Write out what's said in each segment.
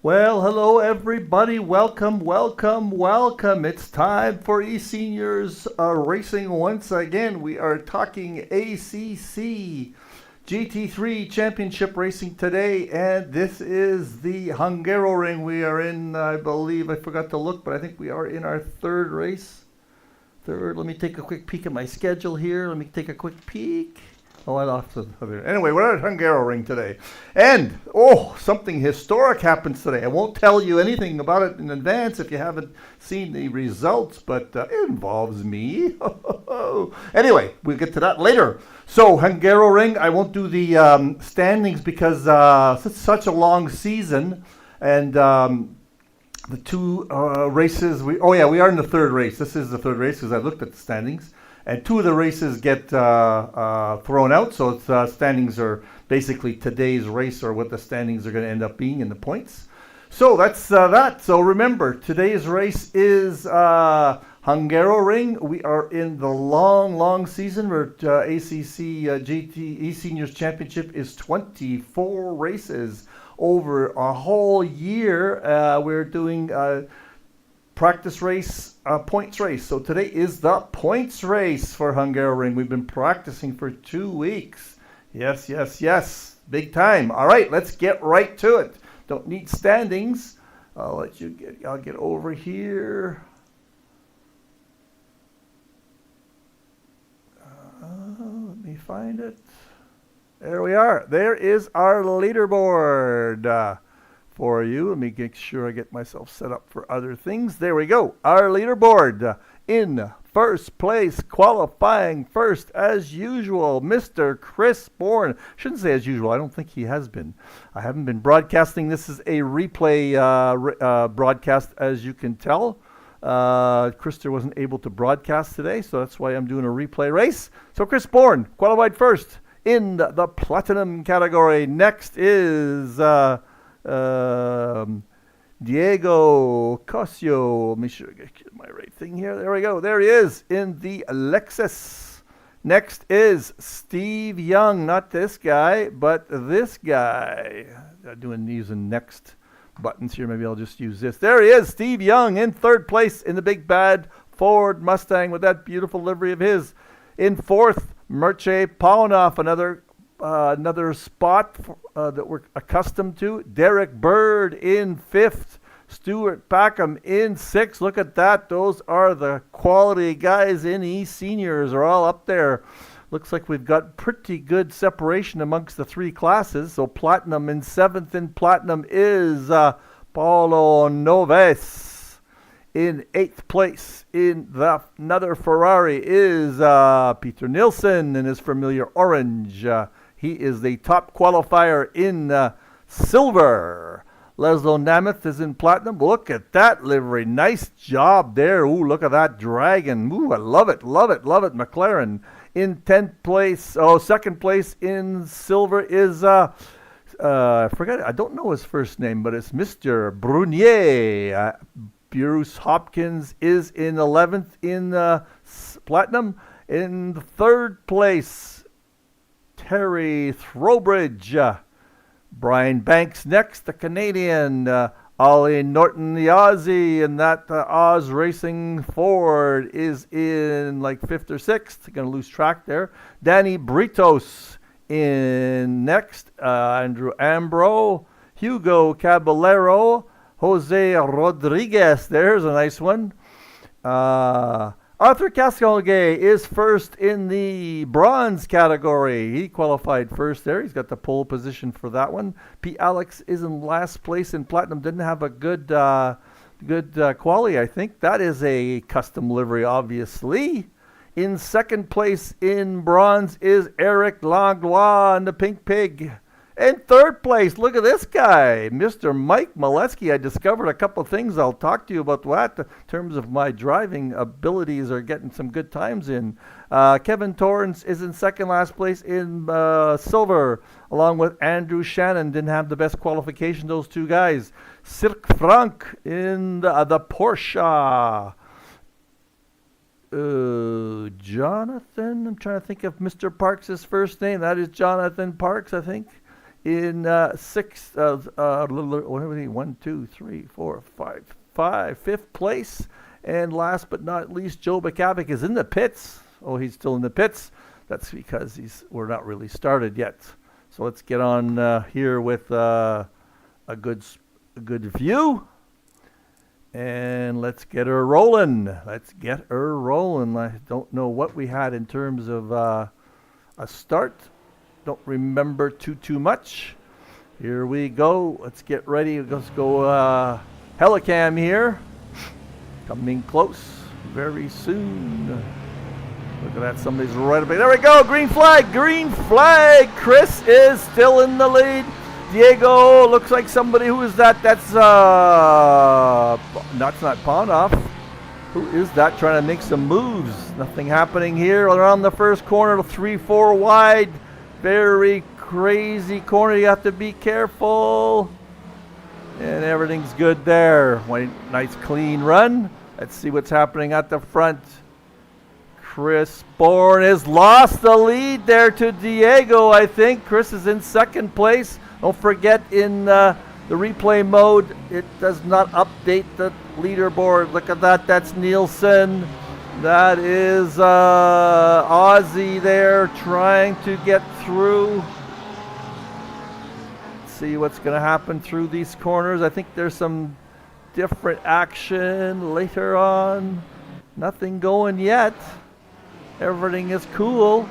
Well, hello everybody. Welcome, welcome, welcome. It's time for eSeniors racing once again. We are talking ACC GT3 Championship racing today, and this is the Hungaroring. We are in, I believe, I forgot to look, but I think we are in our third race. Let me take a quick peek at my schedule here. Let me take a quick peek. Oh, I lost it. Anyway, we're at Hungaroring today. And, something historic happens today. I won't tell you anything about it in advance if you haven't seen the results, but it involves me. Anyway, we'll get to that later. So, Hungaroring, I won't do the standings because it's such a long season. And the two races, we are in the third race. This is the third race because I looked at the standings. And two of the races get thrown out, so it's, standings are basically today's race or what the standings are going to end up being in the points. So that's that. So remember, today's race is Hungaroring. We are in the long season where ACC GT eSeniors Championship is 24 races over a whole year. We're doing practice race, points race. So today is the points race for Hungaroring. We've been practicing for 2 weeks. Yes. Big time. All right, let's get right to it. Don't need standings. I'll get over here. Let me find it. There we are. There is our leaderboard. For you. Let me make sure I get myself set up for other things. There we go. Our leaderboard. In first place, qualifying first as usual, Mr. Chris Bourne. Shouldn't say as usual. I don't think he has been. I haven't been broadcasting. This is a replay broadcast, as you can tell. Krister wasn't able to broadcast today, so that's why I'm doing a replay race. So Chris Bourne, qualified first in the platinum category. Next is Diego Cosio. Let me sure I get my right thing here. There we go. There he is in the Lexus. Next is Steve Young. Not this guy, but this guy. Using next buttons here. Maybe I'll just use this. There he is, Steve Young, in third place in the big bad Ford Mustang with that beautiful livery of his. In fourth, Mircea Paunov, another spot that we're accustomed to. Derek Bird in fifth. Stuart Packham in sixth. Look at that. Those are the quality guys in eSeniors are all up there. Looks like we've got pretty good separation amongst the three classes. So Platinum in seventh. In Platinum is Paulo Noves. In eighth place in another Ferrari is Peter Nilsson in his familiar orange. He is the top qualifier in silver. Laszlo Namath is in platinum. Look at that livery. Nice job there. Ooh, look at that dragon. Ooh, I love it. McLaren. In 10th place, second place in silver is, I don't know his first name, but it's Mr. Brunier. Bruce Hopkins is in 11th in platinum. In third place, Terry Throwbridge. Brian Banks next, the Canadian. Ollie Norton, the Aussie, and that Oz Racing Ford is in like 5th or 6th. Going to lose track there. Danny Britos in next. Andrew Ambro. Hugo Caballero. Jose Rodriguez. There's a nice one. Arthur Cascalgay is first in the bronze category. He qualified first there. He's got the pole position for that one. P. Alex is in last place in platinum. Didn't have a good quali, I think. That is a custom livery, obviously. In second place in bronze is Eric Langlois in the Pink Pig. In third place, look at this guy, Mr. Mike Meleskie. I discovered a couple of things. I'll talk to you about that in terms of my driving abilities are getting some good times in. Kevin Torrance is in second last place in silver, along with Andrew Shannon. Didn't have the best qualification, those two guys. Cirque Frank in the Porsche. Jonathan, I'm trying to think of Mr. Parks' first name. That is Jonathan Parks, I think. in sixth, one, two, three, four, five, fifth place. And last but not least, Joe Bacavik is in the pits. Oh, he's still in the pits. That's because we're not really started yet. So let's get on here with a good view. And let's get her rolling. I don't know what we had in terms of a start. Don't remember too much. Here we go. Let's get ready. Let's go Helicam here. Coming close very soon. Look at that. Somebody's right up there. There we go. Green flag. Green flag. Chris is still in the lead. Diego looks like somebody. Who is that? That's not Ponoff. Who is that trying to make some moves? Nothing happening here. Around the first corner, 3-4 wide. Very crazy corner. You have to be careful. And everything's good there. Nice clean run. Let's see what's happening at the front. Chris Bourne has lost the lead there to Diego, I think. Chris is in second place. Don't forget, in the replay mode, it does not update the leaderboard. Look at that. That's Nielsen. That is Aussie there trying to get through. See what's going to happen through these corners. I think there's some different action later on. Nothing going yet. Everything is cool.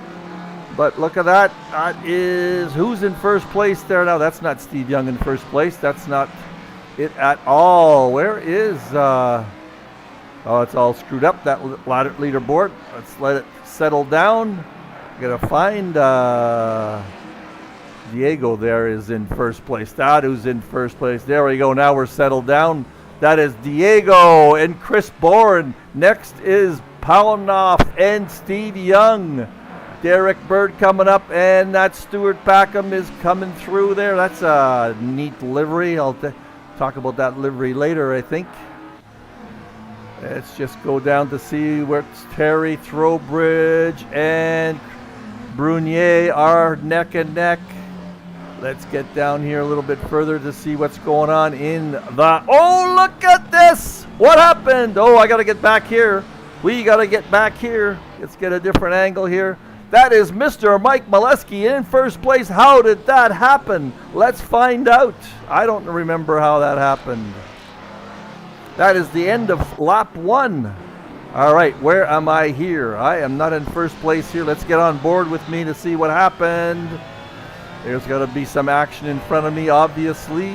But look at that. That is, who's in first place there now? That's not Steve Young in first place. That's not it at all. Where is, oh, it's all screwed up, that leaderboard. Let's let it settle down. Gotta find, Diego there is in first place. That who's in first place. There we go. Now we're settled down. That is Diego and Chris Bourne. Next is Paunoff and Steve Young. Derek Bird coming up, and that Stuart Packham is coming through there. That's a neat livery. I'll talk about that livery later, I think. Let's just go down to see where Terry Throwbridge and Brunier are neck and neck. Let's get down here a little bit further to see what's going on in the... Oh, look at this! What happened? Oh, I got to get back here. We got to get back here. Let's get a different angle here. That is Mr. Mike Meleskie in first place. How did that happen? Let's find out. I don't remember how that happened. That is the end of lap 1. All right, where am I here? I am not in first place here. Let's get on board with me to see what happened. There's got to be some action in front of me, obviously.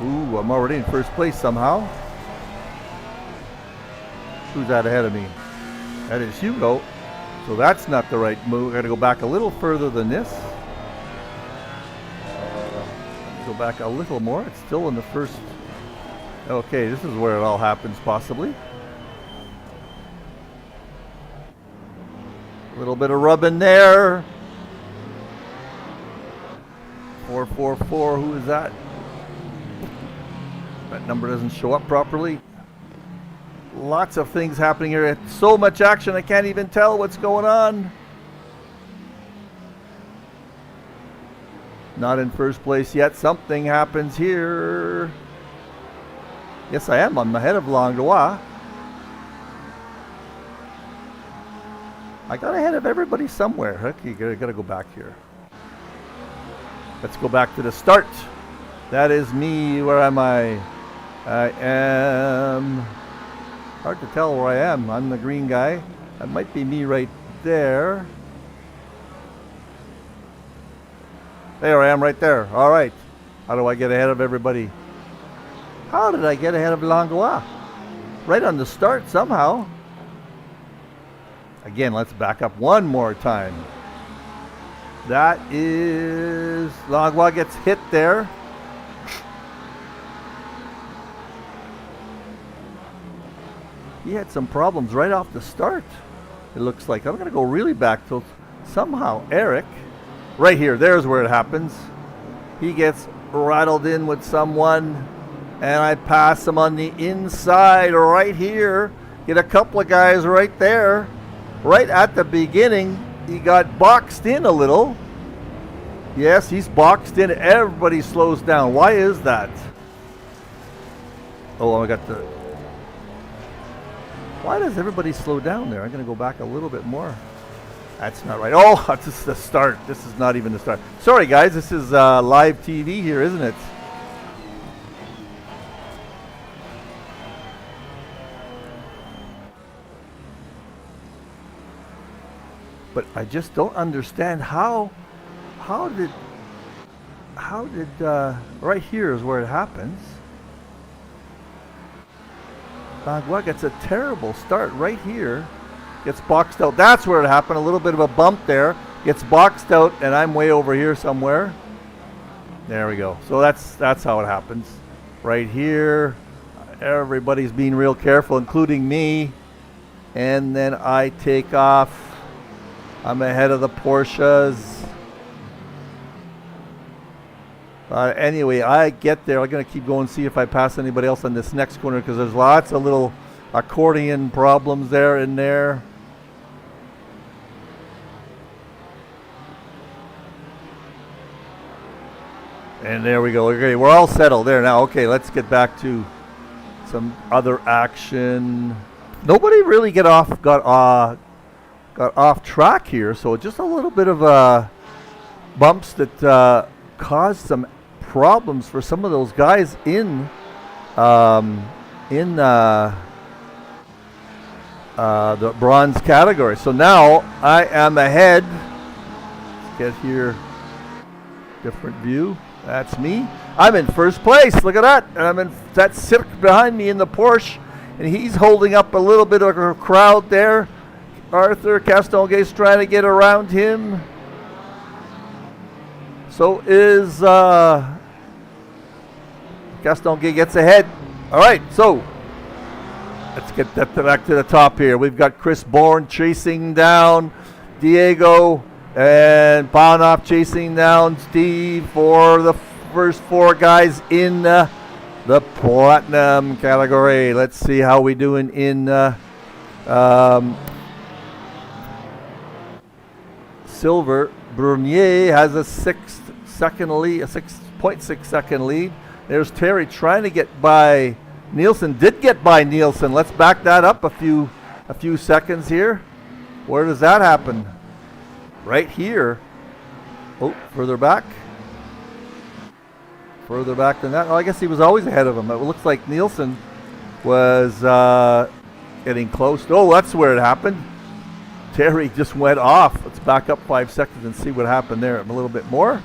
Ooh, I'm already in first place somehow. Who's that ahead of me? That is Hugo. So that's not the right move. I got to go back a little further than this. Go back a little more. It's still in the first. Okay, this is where it all happens, possibly. A little bit of rubbing there. 444. Who is that? That number doesn't show up properly. Lots of things happening here. So much action, I can't even tell what's going on. Not in first place yet. Something happens here. Yes, I am. I'm ahead of Langlois. I got ahead of everybody somewhere. Okay, gotta go back here. Let's go back to the start. That is me. Where am I? I am... Hard to tell where I am. I'm the green guy. That might be me right there. There I am right there. All right. How do I get ahead of everybody? How did I get ahead of Langlois? Right on the start somehow. Again, let's back up one more time. That is... Langlois gets hit there. He had some problems right off the start, it looks like. I'm going to go really back to somehow Eric. Right here, there's where it happens. He gets rattled in with someone, and I pass him on the inside right here. Get a couple of guys right there. right at the beginning, he got boxed in a little. Yes, he's boxed in. Everybody slows down. Why is that? Oh, I got the... Why does everybody slow down there? I'm going to go back a little bit more. That's not right. Oh, this is the start. This is not even the start. Sorry, guys. This is live TV here, isn't it? But I just don't understand how did right here is where it happens. Bagua gets a terrible start right here. Gets boxed out. That's where it happened. A little bit of a bump there. Gets boxed out, and I'm way over here somewhere. There we go. So that's how it happens. Right here. Everybody's being real careful, including me. And then I take off. I'm ahead of the Porsches. Anyway, I get there. I'm going to keep going, see if I pass anybody else on this next corner, because there's lots of little accordion problems there and there. And there we go. Okay, we're all settled there now. Okay, let's get back to some other action. Nobody really got off track here, so just a little bit of bumps that caused some problems for some of those guys in the bronze category. So now I am ahead. Let's get here, different view. That's me. I'm in first place. Look at that. And I'm in that Cirque behind me in the Porsche, and he's holding up a little bit of a crowd there. Arthur Castonguay's trying to get around him. So is Castonguay gets ahead. All right, so let's get that back to the top here. We've got Chris Bourne chasing down Diego, and Panoff chasing down Steve for the first four guys in the platinum category. Let's see how we doing in silver. Brunier has a 6.6 second lead. There's Terry trying to get by Nielsen. Did get by Nielsen. Let's back that up a few seconds here. Where does that happen? Right here. Oh, further back. Further back than that. Oh, I guess he was always ahead of him. It looks like Nielsen was getting close. Oh, that's where it happened. Terry just went off. Let's back up 5 seconds and see what happened there a little bit more.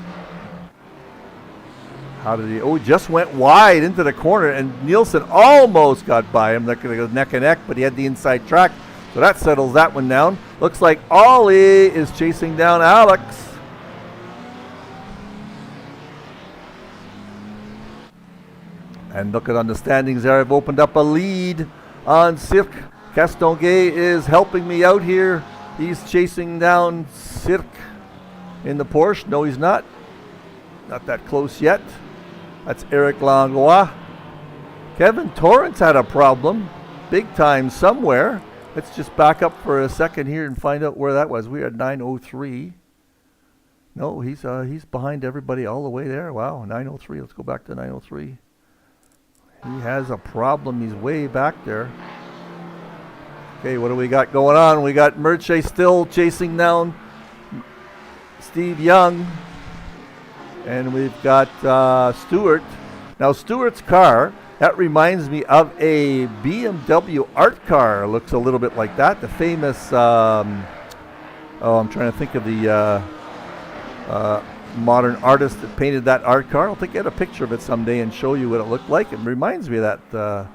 How did he? Oh, he just went wide into the corner, and Nielsen almost got by him. They're going to go neck and neck, but he had the inside track. So that settles that one down. Looks like Ollie is chasing down Alex. And look at on the standings there. I've opened up a lead on Cirque. Castonguay is helping me out here. He's chasing down Cirque in the Porsche. No, he's not. Not that close yet. That's Eric Langlois. Kevin Torrance had a problem. Big time somewhere. Let's just back up for a second here and find out where that was. We are at 9:03. No, he's behind everybody all the way there. Wow, 9:03. Let's go back to 9:03. He has a problem. He's way back there. Okay, what do we got going on? We got Merche still chasing down Steve Young. And we've got Stewart. Now, Stewart's car, that reminds me of a BMW art car. Looks a little bit like that. The famous, I'm trying to think of the modern artist that painted that art car. I'll get a picture of it someday and show you what it looked like. It reminds me of that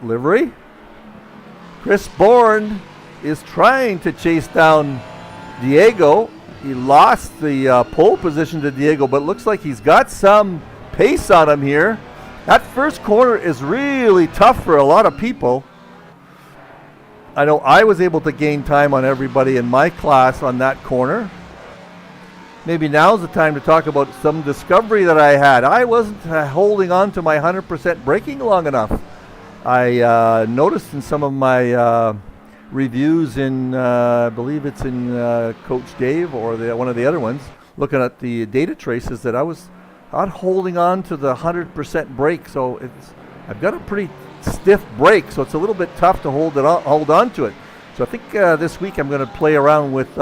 livery. Chris Bourne is trying to chase down Diego. He lost the pole position to Diego, but looks like he's got some pace on him here. That first corner is really tough for a lot of people. I know I was able to gain time on everybody in my class on that corner. Maybe now's the time to talk about some discovery that I had. I wasn't holding on to my 100% braking long enough. I noticed in some of my reviews in, I believe it's in Coach Dave or one of the other ones, looking at the data traces, that I was not holding on to the 100% brake. So I've got a pretty stiff brake, so it's a little bit tough to hold on to it. So I think this week I'm going to play around with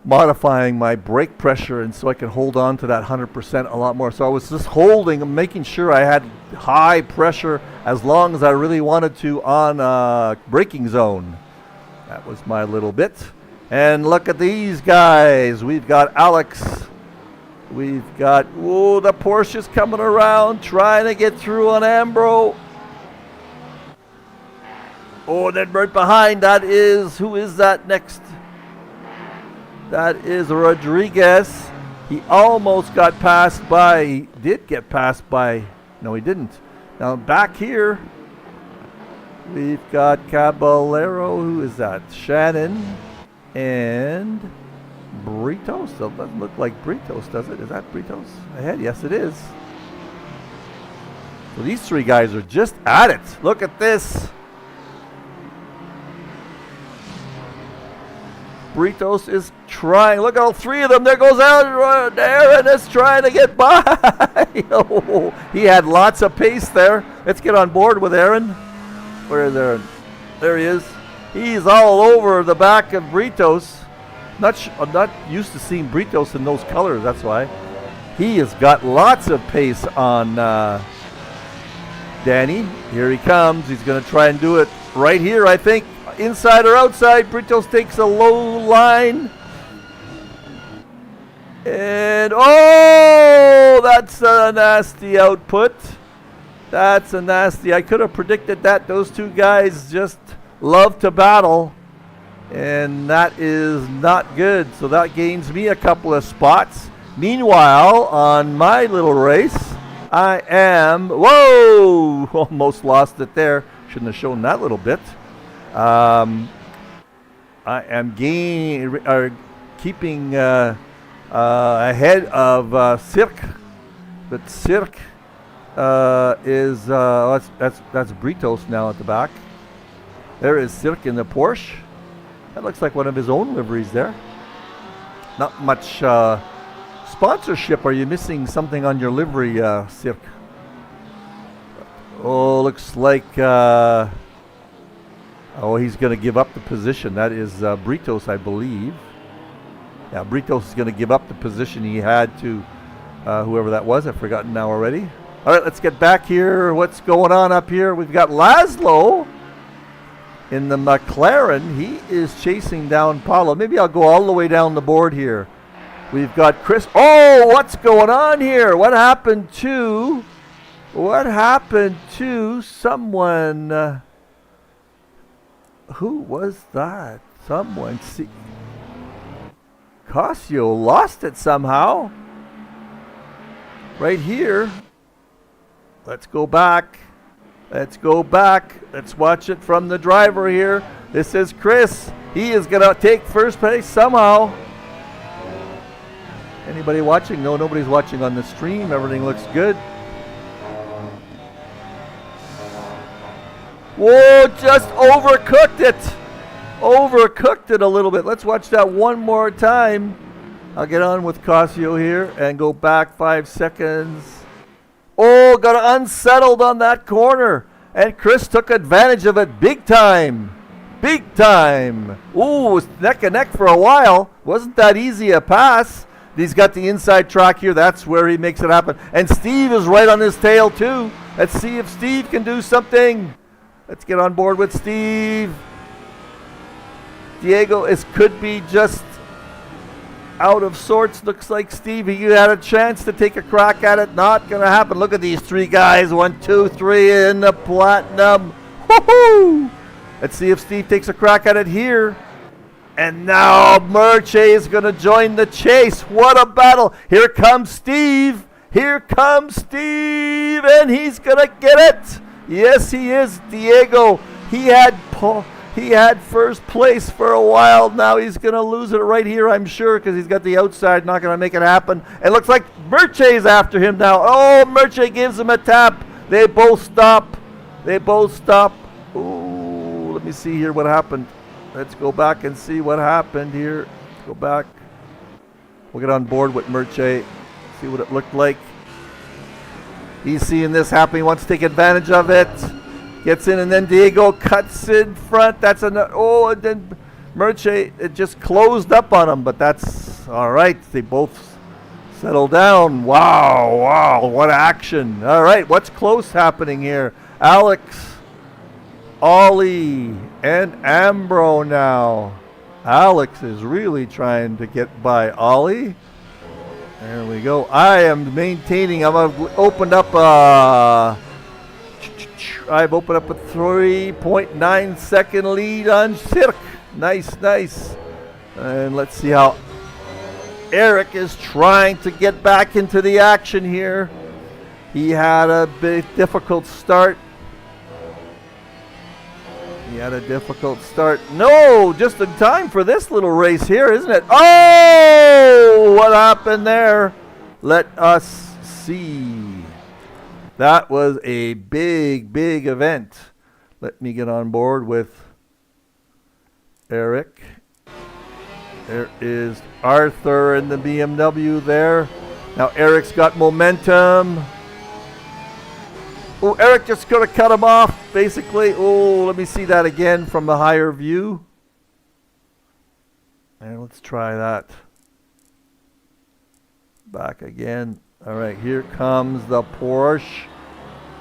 modifying my brake pressure, and so I can hold on to that 100% a lot more. So I was just making sure I had high pressure as long as I really wanted to on braking zone. That was my little bit. And look at these guys. We've got Alex. We've got, the Porsche's coming around, trying to get through on Ambro. Oh, then right behind that is, who is that next? That is Rodriguez. He almost got passed by, he did get passed by, no he didn't. Now back here, we've got Caballero, who is that? Shannon and Britos. It doesn't look like Britos, does it? Is that Britos ahead? Yes, it is. So these three guys are just at it. Look at this. Britos is trying. Look at all three of them. There goes Aaron is trying to get by. Oh, he had lots of pace there. Let's get on board with Aaron. Where is Aaron? There he is. He's all over the back of Britos. I'm not used to seeing Britos in those colors. That's why. He has got lots of pace on Danny. Here he comes. He's going to try and do it right here, I think. Inside or outside, Britos takes a low line. And, that's a nasty output. That's a nasty. I could have predicted that. Those two guys just love to battle. And that is not good. So that gains me a couple of spots. Meanwhile, on my little race, I am, almost lost it there. Shouldn't have shown that little bit. I am keeping ahead of Cirque, but Cirque is that's Britos now at the back. There is Cirque in the Porsche. That looks like one of his own liveries there. Not much sponsorship. Are you missing something on your livery, Cirque? Oh, looks like. He's going to give up the position. That is Britos, I believe. Yeah, Britos is going to give up the position he had to whoever that was. I've forgotten now already. All right, let's get back here. What's going on up here? We've got Laszlo in the McLaren. He is chasing down Paulo. Maybe I'll go all the way down the board here. We've got Chris. Oh, what's going on here? What happened to someone? Who was that? Someone. Casio lost it somehow. Right here. Let's go back. Let's watch it from the driver here. This is Chris. He is going to take first place somehow. Anybody watching? No, nobody's watching on the stream. Everything looks good. Whoa, just overcooked it. Overcooked it a little bit. Let's watch that one more time. I'll get on with Casio here and go back 5 seconds. Oh, got unsettled on that corner. And Chris took advantage of it big time. Big time. Ooh, it was neck and neck for a while. Wasn't that easy a pass. He's got the inside track here. That's where he makes it happen. And Steve is right on his tail too. Let's see if Steve can do something. Let's get on board with Steve. Diego could be just out of sorts. Looks like Steve, you had a chance to take a crack at it. Not going to happen. Look at these three guys. 1, 2, 3 in the platinum. Woohoo! Let's see if Steve takes a crack at it here. And now Merche is going to join the chase. What a battle. Here comes Steve. Here comes Steve. And he's going to get it. Yes, he is. Diego, he had first place for a while. Now he's going to lose it right here, I'm sure, because he's got the outside, not going to make it happen. It looks like Merche's after him now. Oh, Merche gives him a tap. They both stop. Ooh, let me see here what happened. Let's go back and see what happened here. Let's go back. We'll get on board with Merche. See what it looked like. He's seeing this happening. He wants to take advantage of it. Gets in, and then Diego cuts in front. That's a oh, and then Merche, it just closed up on him, but that's all right. They both settle down. Wow, wow, what action. All right, what's close happening here? Alex, Ollie, and Ambro now. Alex is really trying to get by Ollie. There we go. I am maintaining. I've opened up a 3.9 second lead on Cirque. Nice, nice. And let's see how Eric is trying to get back into the action here. He had a bit difficult start. No, just in time for this little race here, isn't it? Oh, what happened there? Let us see. That was a big, big event. Let me get on board with Eric. There is Arthur in the BMW there. Now Eric's got momentum. Oh, Eric just going to cut him off, basically. Oh, let me see that again from the higher view. And let's try that. Back again. All right, here comes the Porsche.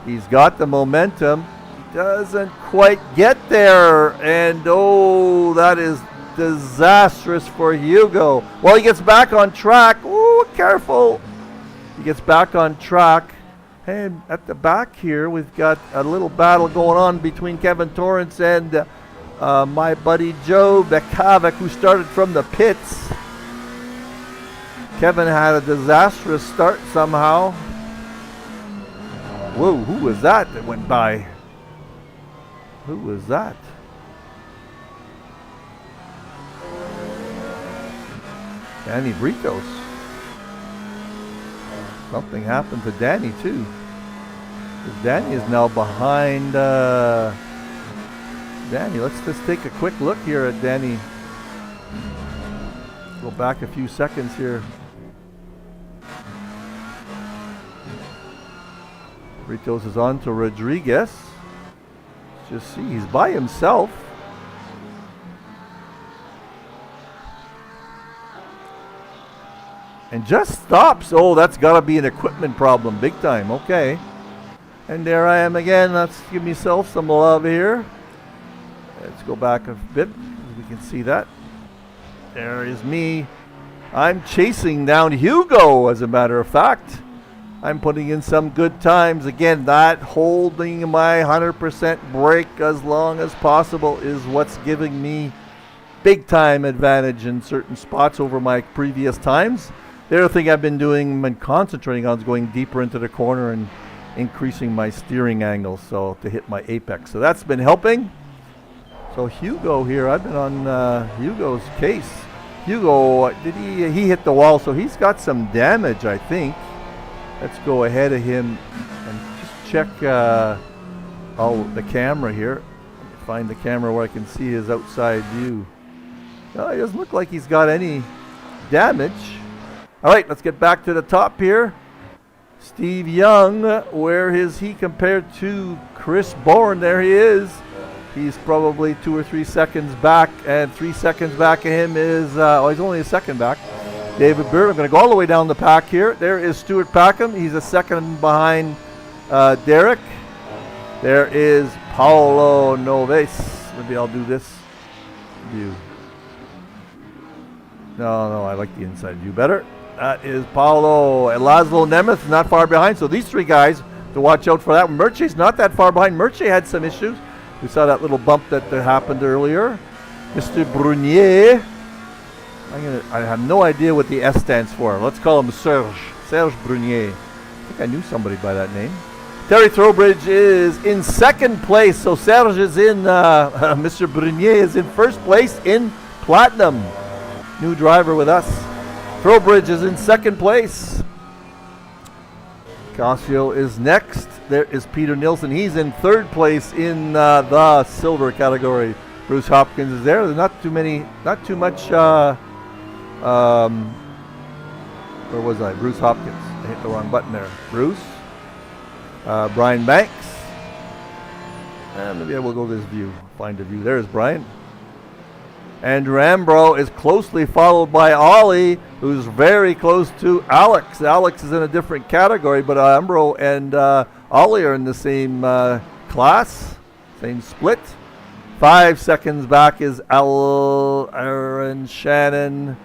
He's got the momentum. He doesn't quite get there. And, oh, that is disastrous for Hugo. Well, he gets back on track. Oh, careful. He gets back on track. And at the back here, we've got a little battle going on between Kevin Torrance and my buddy Joe Bekavik, who started from the pits. Kevin had a disastrous start somehow. Whoa, who was that went by? Who was that? Danny Britos. Something happened to Danny too. Danny is now behind Danny. Let's just take a quick look here at Danny. Go back a few seconds here. Britos is on to Rodriguez. Let's just see, he's by himself. And just stops. Oh, that's got to be an equipment problem, big time. Okay. And there I am again. Let's give myself some love here. Let's go back a bit. We can see that. There is me. I'm chasing down Hugo, as a matter of fact. I'm putting in some good times. Again, that holding my 100% brake as long as possible is what's giving me big time advantage in certain spots over my previous times. The other thing I've been doing and concentrating on is going deeper into the corner and increasing my steering angle so to hit my apex. So that's been helping. So Hugo here, I've been on Hugo's case. Hugo, he hit the wall, so he's got some damage, I think. Let's go ahead of him and just check the camera here. Find the camera where I can see his outside view. No, he doesn't look like he's got any damage. All right, let's get back to the top here. Steve Young, where is he compared to Chris Bourne? There he is. He's probably 2 or 3 seconds back, and 3 seconds back of him is, he's only a second back. David Beard, I'm going to go all the way down the pack here. There is Stuart Packham. He's a second behind Derek. There is Paolo Noves. Maybe I'll do this view. No, I like the inside view better. That is Paolo. And Laszlo Nemeth not far behind. So these 3 guys to watch out for that. Merche's not that far behind. Merche had some issues. We saw that little bump that happened earlier. Mr. Brunier. I have no idea what the S stands for. Let's call him Serge Brunier. I think I knew somebody by that name. Terry Throwbridge is in second place. So Serge is in, Mr. Brunier is in first place in Platinum. New driver with us. Throwbridge is in second place. Casio is next. there is Peter Nielsen. He's in third place in the silver category. Bruce Hopkins is there. There's not too much. Where was I? Bruce Hopkins. I hit the wrong button there. Bruce. Brian Banks. And maybe I will go to this view. Find a view. There's Brian. Andrew Ambro is closely followed by Ollie, who's very close to Alex. Alex is in a different category, but Ambro and Ollie are in the same class, same split. 5 seconds back is Aaron Shannon.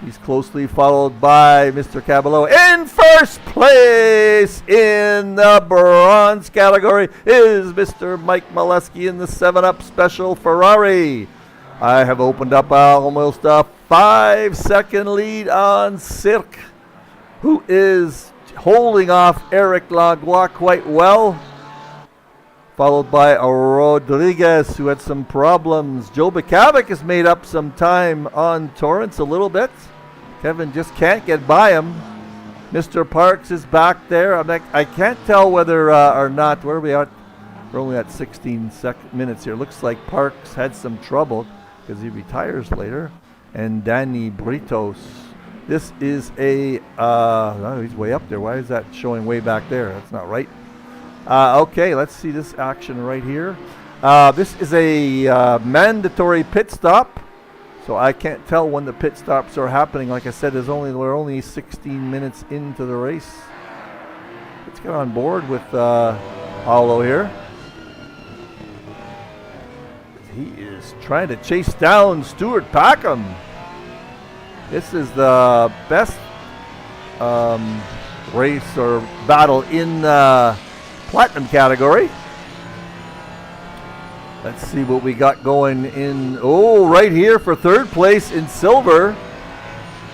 He's closely followed by Mr. Caballot. In first place in the bronze category is Mr. Mike Meleskie in the 7-Up Special Ferrari. I have opened up almost a 5-second lead on Cirque, who is holding off Eric Langlois quite well, followed by Rodriguez, who had some problems. Joe Bukavik has made up some time on Torrance a little bit. Kevin just can't get by him. Mr. Parks is back there. I can't tell whether or not, where are we at? We're only at 16 minutes here. Looks like Parks had some trouble because he retires later. And Danny Britos. This is a, no, he's way up there. Why is that showing way back there? That's not right. Okay, let's see this action right here. This is a mandatory pit stop. So I can't tell when the pit stops are happening. Like I said, we're only 16 minutes into the race. Let's get on board with Paulo here. He is trying to chase down Stuart Packham. This is the best race or battle in the platinum category. Let's see what we got going in. Oh, right here for third place in silver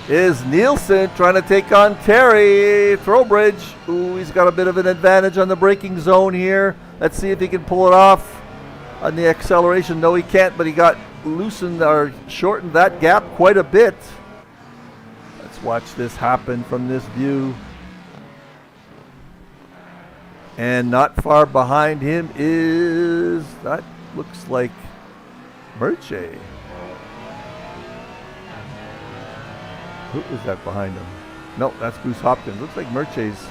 is Nielsen trying to take on Terry Throwbridge. Ooh, he's got a bit of an advantage on the braking zone here. Let's see if he can pull it off on the acceleration. No, he can't, but he got loosened or shortened that gap quite a bit. Let's watch this happen from this view. And not far behind him is, that looks like Merche. Who is that behind him? No, that's Bruce Hopkins. Looks like Merche's.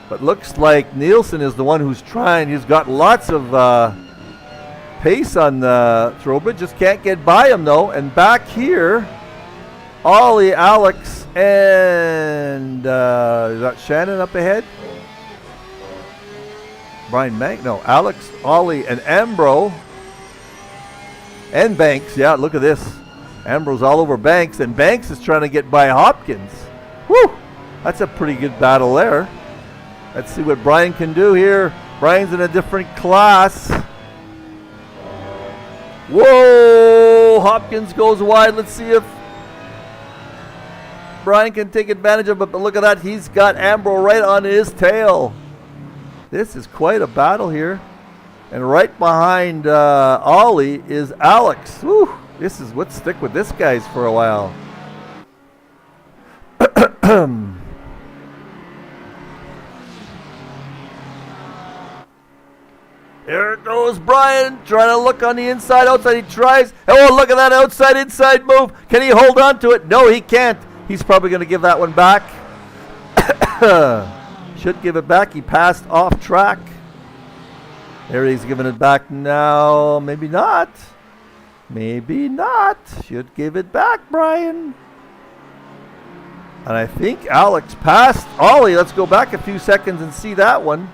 But looks like Nielsen is the one who's trying. He's got lots of pace on the Throwbridge. Just can't get by him though. And back here, Ollie, Alex, and is that Shannon up ahead? Brian Banks, no, Alex, Ollie, and Ambro, and Banks. Yeah, look at this. Ambro's all over Banks, and Banks is trying to get by Hopkins. Whew, that's a pretty good battle there. Let's see what Brian can do here. Brian's in a different class. Whoa, Hopkins goes wide. Let's see if Brian can take advantage of it, but look at that. He's got Ambro right on his tail. This is quite a battle here. And right behind Ollie is Alex. Whew, let's stick with this guys for a while. There goes Brian, trying to look on the inside, outside. He tries. Oh, look at that outside, inside move. Can he hold on to it? No, he can't. He's probably going to give that one back. Should give it back. He passed off track. There he's giving it back now. Maybe not. Maybe not. Should give it back, Brian. And I think Alex passed Ollie. Let's go back a few seconds and see that one.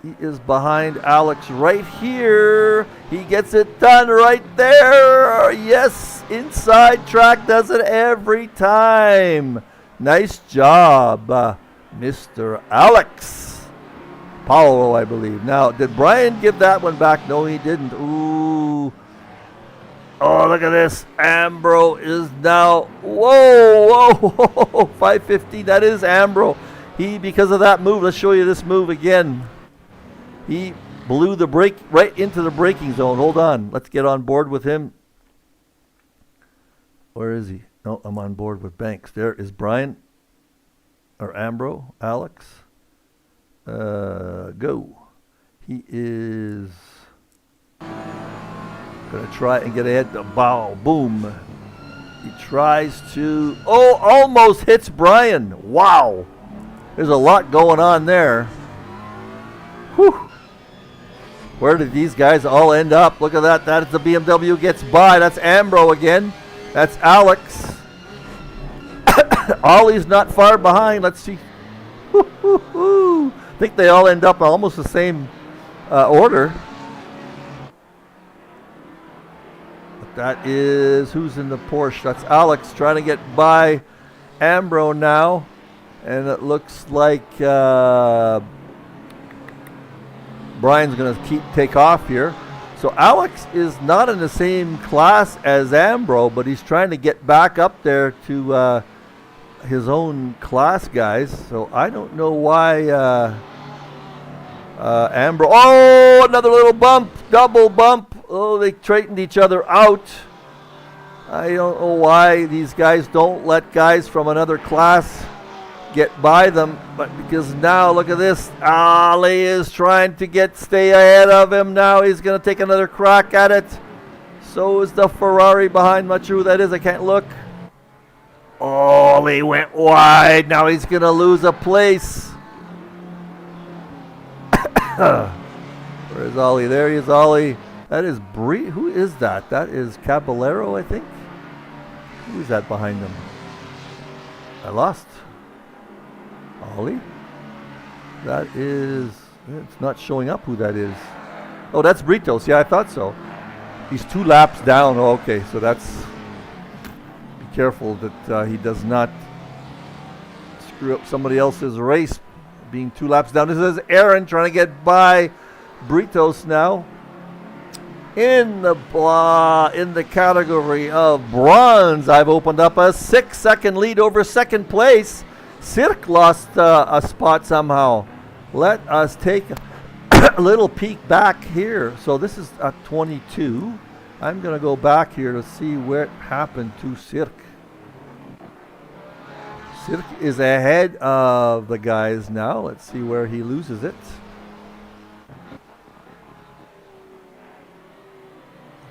He is behind Alex right here. He gets it done right there. Yes, inside track does it every time. Nice job, Mr. Alex. Paulo, I believe. Now, did Brian give that one back? No, he didn't. Ooh. Oh, look at this. Ambro is now, whoa, 550. That is Ambro. Because of that move, let's show you this move again. He blew the brake right into the braking zone. Hold on. Let's get on board with him. Where is he? No, I'm on board with Banks. There is Brian. or Ambro, Alex. Go. He is gonna try and get ahead. Bow, boom. He tries to, almost hits Brian. Wow. There's a lot going on there. Whew. Where did these guys all end up? Look at that. That is the BMW gets by. That's Ambro again. That's Alex. Ollie's not far behind. Let's see. I think they all end up almost the same order. But that is, who's in the Porsche? That's Alex trying to get by Ambro now. And it looks like Brian's going to take off here. So Alex is not in the same class as Ambro, but he's trying to get back up there to his own class guys. So I don't know why Ambro. Oh, another little bump, double bump. Oh, they straightened each other out. I don't know why these guys don't let guys from another class get by them, but because now look at this. Ali is trying to stay ahead of him now. He's going to take another crack at it. So is the Ferrari behind. Not sure who that is. I can't look. Oh, he went wide. Now he's going to lose a place. Where is Ollie? There he is, Ollie. That is Bree. Who is that? That is Caballero, I think. Who is that behind him? I lost. Ollie? That is... It's not showing up who that is. Oh, that's Britos. Yeah, I thought so. He's 2 laps down. Oh, okay, so that's... Be careful that he does not screw up somebody else's race being 2 laps down. This is Aaron trying to get by Britos now. In the category of bronze, I've opened up a 6-second lead over second place. Cirque lost a spot somehow. Let us take a little peek back here. So this is at 22. I'm going to go back here to see what happened to Cirque. Cirque is ahead of the guys now. Let's see where he loses it.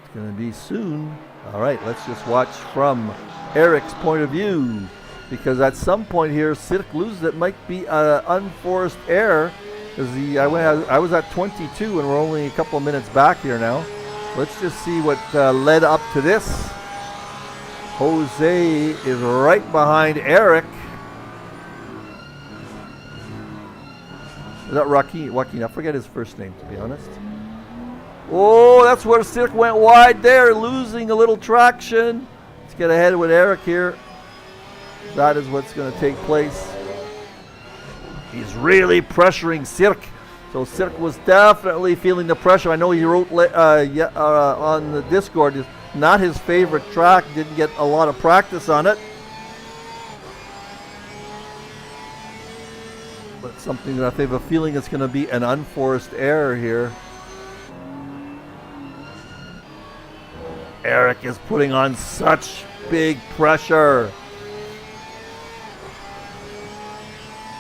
It's going to be soon. All right, let's just watch from Eric's point of view. Because at some point here, Cirque loses it. Might be an unforced error. I was at 22 and we're only a couple of minutes back here now. Let's just see what led up to this. Jose is right behind Eric. Is that Joaquin? I forget his first name, to be honest. Oh, that's where Cirque went wide there, losing a little traction. Let's get ahead with Eric here. That is what's going to take place. He's really pressuring Cirque. So Cirque was definitely feeling the pressure. I know he wrote on the Discord, it's not his favorite track. Didn't get a lot of practice on it. But something that I have a feeling it's going to be an unforced error here. Eric is putting on such big pressure.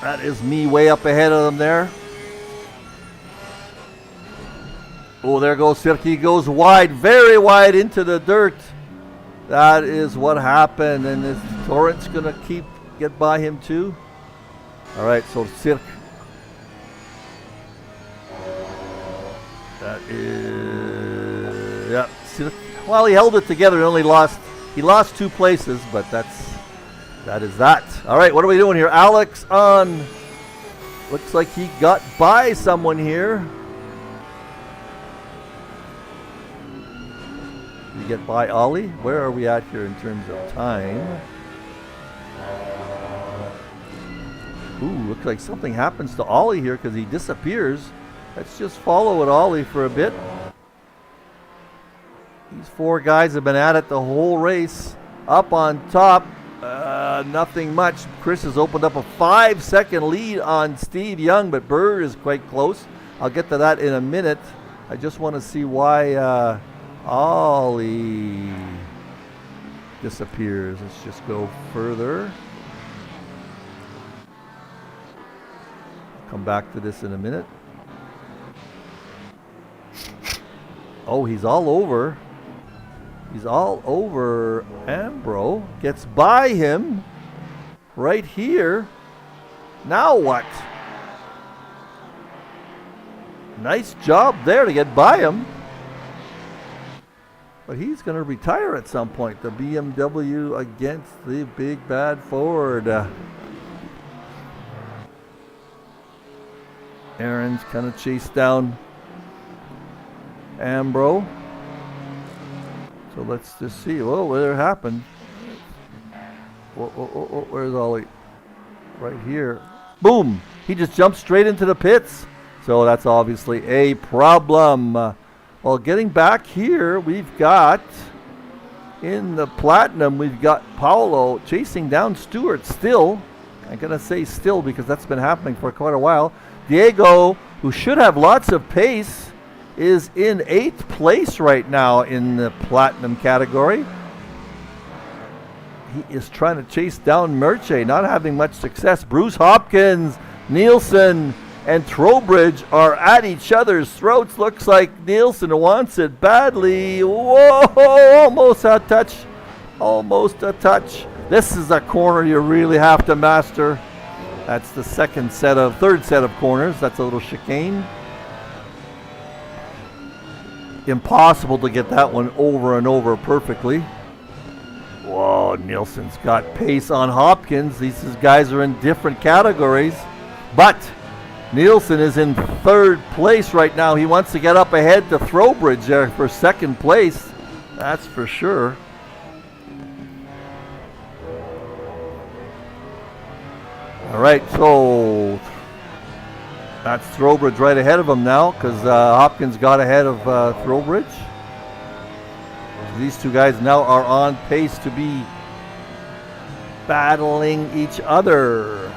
That is me way up ahead of them there. Oh, there goes Cirque. He goes wide, very wide into the dirt. That is what happened. And is Torrance going to get by him too? All right, so Cirque. That is, yeah, Cirque. Well, he held it together and only lost. He lost 2 places, but that is that. All right, what are we doing here? Alex on. Looks like he got by someone here. Did he get by Ollie? Where are we at here in terms of time? Ooh, looks like something happens to Ollie here because he disappears. Let's just follow it, Ollie, for a bit. These 4 guys have been at it the whole race. Up on top. Nothing much. Chris has opened up a 5-second lead on Steve Young, but Bird is quite close. I'll get to that in a minute. I just want to see why Ollie disappears. Let's just go further. Come back to this in a minute. Oh, he's all over. He's all over Ambro. Gets by him right here. Now what? Nice job there to get by him. But he's going to retire at some point. The BMW against the big bad Ford. Aaron's kind of chased down Ambro. So let's just see. Whoa, what happened? Whoa, where's Ollie? Right here. Boom! He just jumped straight into the pits. So that's obviously a problem. Well, getting back here, we've got, in the Platinum, we've got Paolo chasing down Stewart still. I'm going to say still because that's been happening for quite a while. Diego, who should have lots of pace, is in 8th place right now in the Platinum category. He is trying to chase down Merche, not having much success. Bruce Hopkins, Nielsen, and Trowbridge are at each other's throats. Looks like Nielsen wants it badly. Whoa, almost a touch. Almost a touch. This is a corner you really have to master. That's the third set of corners. That's a little chicane. Impossible to get that one over and over perfectly. Whoa, Nielsen's got pace on Hopkins. These guys are in different categories. But Nielsen is in 3rd place right now. He wants to get up ahead to Throwbridge there for 2nd place. That's for sure. All right, so that's Throwbridge right ahead of him now because Hopkins got ahead of Throwbridge. So these two guys now are on pace to be battling each other.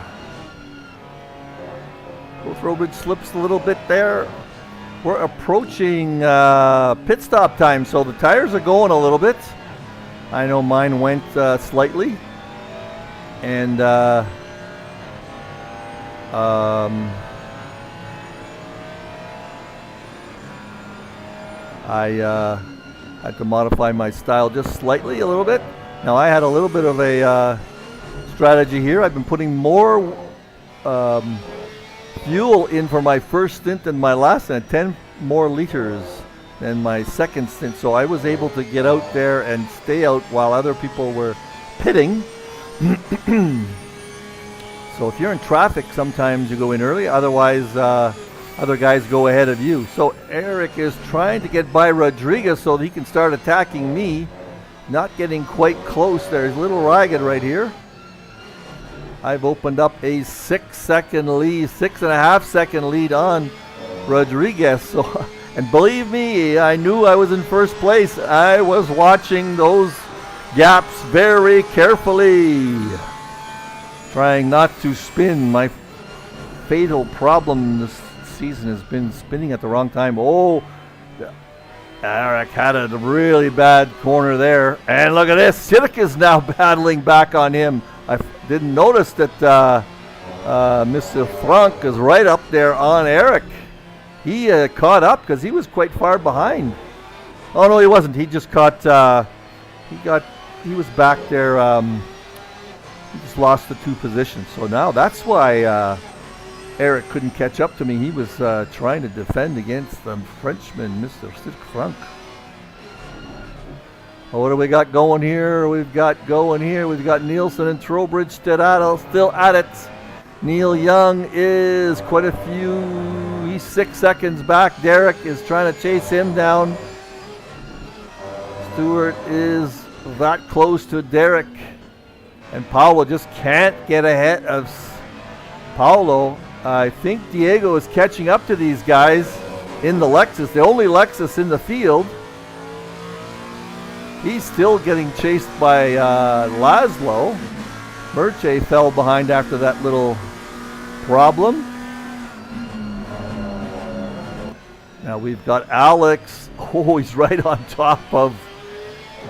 Well, Throwbridge slips a little bit there. We're approaching pit stop time, so the tires are going a little bit. I know mine went slightly. And I had to modify my style just slightly a little bit. Now I had a little bit of a strategy here. I've been putting more fuel in for my first stint than my last stint, 10 more liters than my second stint. So I was able to get out there and stay out while other people were pitting. So if you're in traffic, sometimes you go in early. Otherwise, other guys go ahead of you. So Eric is trying to get by Rodriguez so that he can start attacking me. Not getting quite close there. He's a little ragged right here. I've opened up a 6-second lead, 6.5 second lead on Rodriguez. So, and believe me, I knew I was in first place. I was watching those gaps very carefully, trying not to spin. My fatal problem this season has been spinning at the wrong time. Oh, Eric had a really bad corner there. And look at this. Sinek is now battling back on him. I didn't notice that Mr. Frank is right up there on Eric. He caught up because he was quite far behind. Oh, no, he wasn't. He just caught, he was back there. He just lost the 2 positions. So now that's why Eric couldn't catch up to me. He was trying to defend against the Frenchman, Mr. Frank. Well, what do we got going here? We've got Nielsen and Trowbridge still at it. Neil Young is quite a few. He's 6 seconds back. Derek is trying to chase him down. Stewart is that close to Derek. And Paulo just can't get ahead of Paulo. I think Diego is catching up to these guys in the Lexus, the only Lexus in the field. He's still getting chased by Laszlo. Merche fell behind after that little problem. Now we've got Alex. Oh, he's right on top of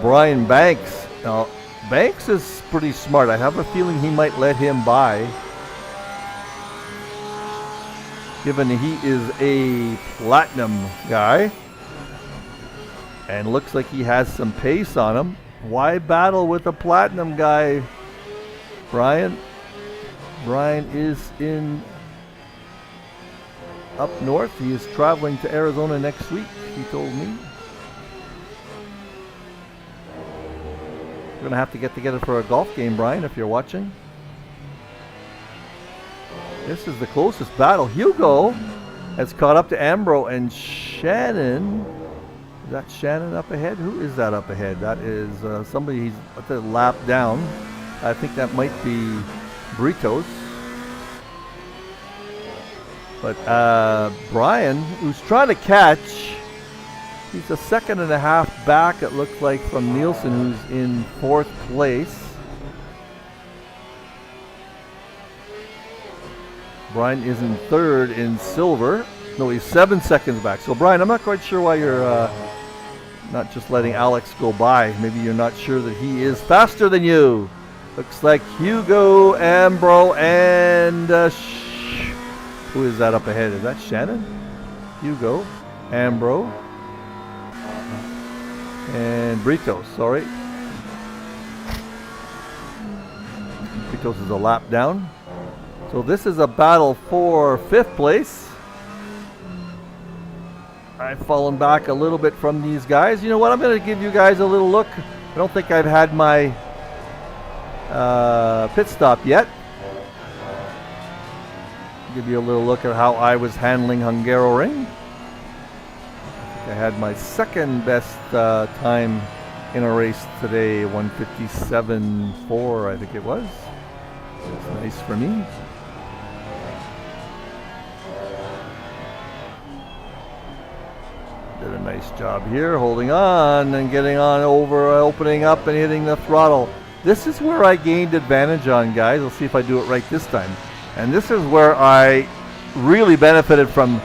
Brian Banks. Now, Banks is pretty smart. I have a feeling he might let him by. given he is a platinum guy. And looks like he has some pace on him. Why battle with a platinum guy, Brian? Brian is in up north. He is traveling to Arizona next week, he told me. We're going to have to get together for a golf game, Brian, if you're watching. This is the closest battle. Hugo has caught up to Ambro and Shannon. Is that Shannon up ahead? Who is that up ahead? That is somebody he's at the lap down. I think that might be Britos. But Brian, who's trying to catch, he's a second and a half back, it looks like, from Nielsen, who's in 4th place. Brian is in 3rd in silver. No, he's 7 seconds back. So, Brian, I'm not quite sure why you're not just letting Alex go by. Maybe you're not sure that he is faster than you. Looks like Hugo, Ambro, and who is that up ahead? Is that Shannon? Hugo, Ambro, and Britos, sorry. Britos is a lap down. So this is a battle for 5th place. I've fallen back a little bit from these guys. You know what? I'm going to give you guys a little look. I don't think I've had my pit stop yet. Give you a little look at how I was handling Hungaroring. I had my second best time in a race today, 1:57.4, I think it was. That's nice for me. Did a nice job here, holding on and getting on over, opening up and hitting the throttle. This is where I gained advantage on, guys. Let's see if I do it right this time. And this is where I really benefited from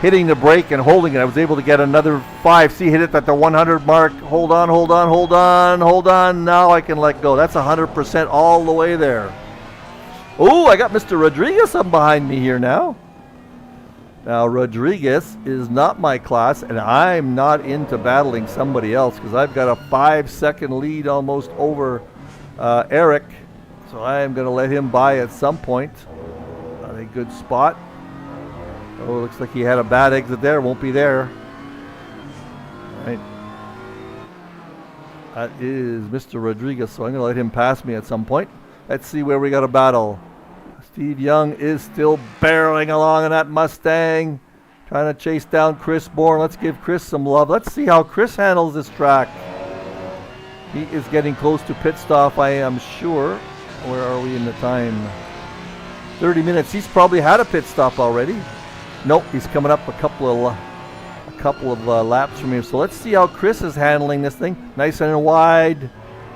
hitting the brake and holding it. I was able to get another 5. See, hit it at the 100 mark. Hold on, hold on, hold on, hold on. Now I can let go. That's 100% all the way there. Oh, I got Mr. Rodriguez up behind me here now. Now, Rodriguez is not my class, and I'm not into battling somebody else because I've got a 5-second lead almost over Eric. So I am going to let him by at some point. Not a good spot. Oh, looks like he had a bad exit there. Won't be there. Right. That is Mr. Rodriguez, so I'm going to let him pass me at some point. Let's see where we got a battle. Steve Young is still barreling along in that Mustang, trying to chase down Chris Bourne. Let's give Chris some love. Let's see how Chris handles this track. He is getting close to pit stop, I am sure. Where are we in the time? 30 minutes. He's probably had a pit stop already. Nope, he's coming up a couple of laps from here. So let's see how Chris is handling this thing. Nice and wide.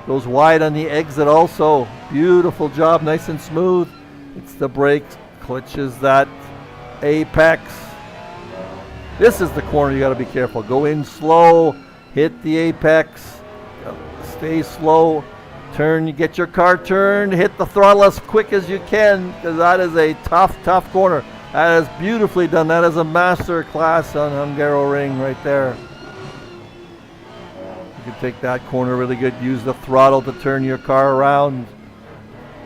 Goes wide on the exit also. Beautiful job, nice and smooth. It's the brakes, clutches that apex. This is the corner you got to be careful. Go in slow, hit the apex, stay slow, turn, you get your car turned, hit the throttle as quick as you can because that is a tough corner. That is beautifully done. That is a master class on Hungaroring right there. You can take that corner really good. Use the throttle to turn your car around.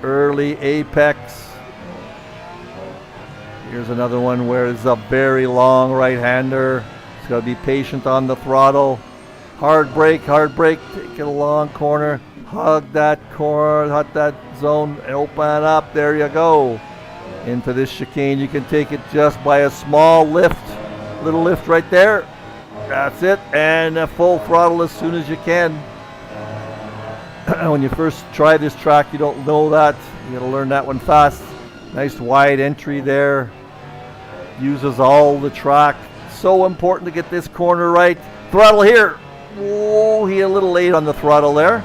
Early apex. Here's another one where it's a very long right-hander. It's got to be patient on the throttle. Hard brake, take it a long corner. Hug that corner, hug that zone, and open up. There you go. Into this chicane, you can take it just by a small lift. Little lift right there. That's it. And a full throttle as soon as you can. When you first try this track, you don't know that. You got to learn that one fast. Nice wide entry there. Uses all the track. So important to get this corner right. Throttle here. Whoa, he a little late on the throttle there.